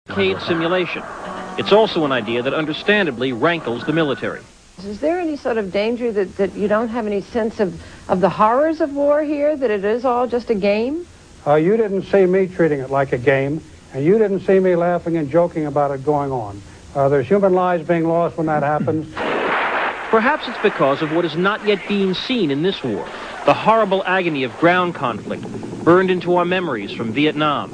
Arcade simulation. It's also an idea that understandably rankles the military. Is there any sort of danger that you don't have any sense of the horrors of war here, that it is all just a game? You didn't see me treating it like a game, and you didn't see me laughing and joking about it going on. There's human lives being lost when that happens. Perhaps it's because of what is not yet being seen in this war, the horrible agony of ground conflict, burned into our memories from Vietnam.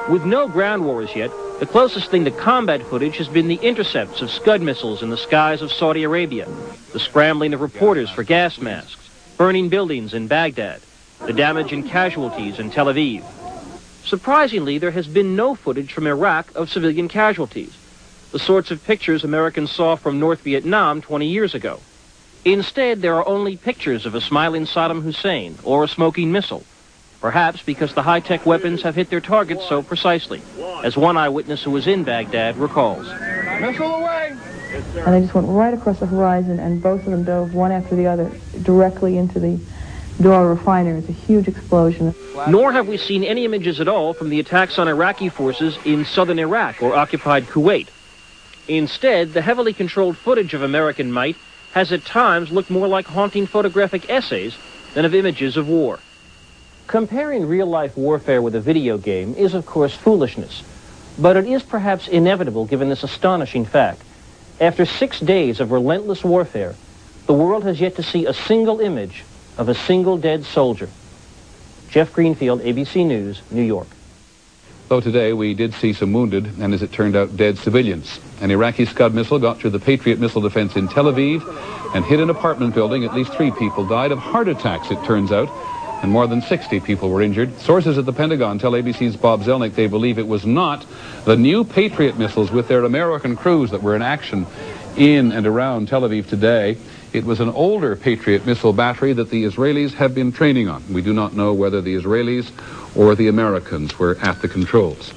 With no ground wars yet, the closest thing to combat footage has been the intercepts of Scud missiles in the skies of Saudi Arabia, the scrambling of reporters for gas masks, burning buildings in Baghdad, the damage and casualties in Tel Aviv. Surprisingly, there has been no footage from Iraq of civilian casualties, the sorts of pictures Americans saw from North Vietnam 20 years ago. Instead, there are only pictures of a smiling Saddam Hussein or a smoking missile, perhaps because the high-tech weapons have hit their targets so precisely, as one eyewitness who was in Baghdad recalls. Missile away! And they just went right across the horizon, and both of them dove one after the other directly into the Dora refinery. It's a huge explosion. Nor have we seen any images at all from the attacks on Iraqi forces in southern Iraq or occupied Kuwait. Instead, the heavily controlled footage of American might has at times looked more like haunting photographic essays than of images of war. Comparing real-life warfare with a video game is, of course, foolishness. But it is perhaps inevitable given this astonishing fact. After 6 days of relentless warfare, the world has yet to see a single image of a single dead soldier. Jeff Greenfield, ABC News, New York. Though today we did see some wounded and, as it turned out, dead civilians. An Iraqi Scud missile got through the Patriot missile defense in Tel Aviv and hit an apartment building. At least 3 people died of heart attacks, it turns out, and more than 60 people were injured. Sources at the Pentagon tell ABC's Bob Zelnick they believe it was not the new Patriot missiles with their American crews that were in action in and around Tel Aviv today. It was an older Patriot missile battery that the Israelis have been training on. We do not know whether the Israelis or the Americans were at the controls.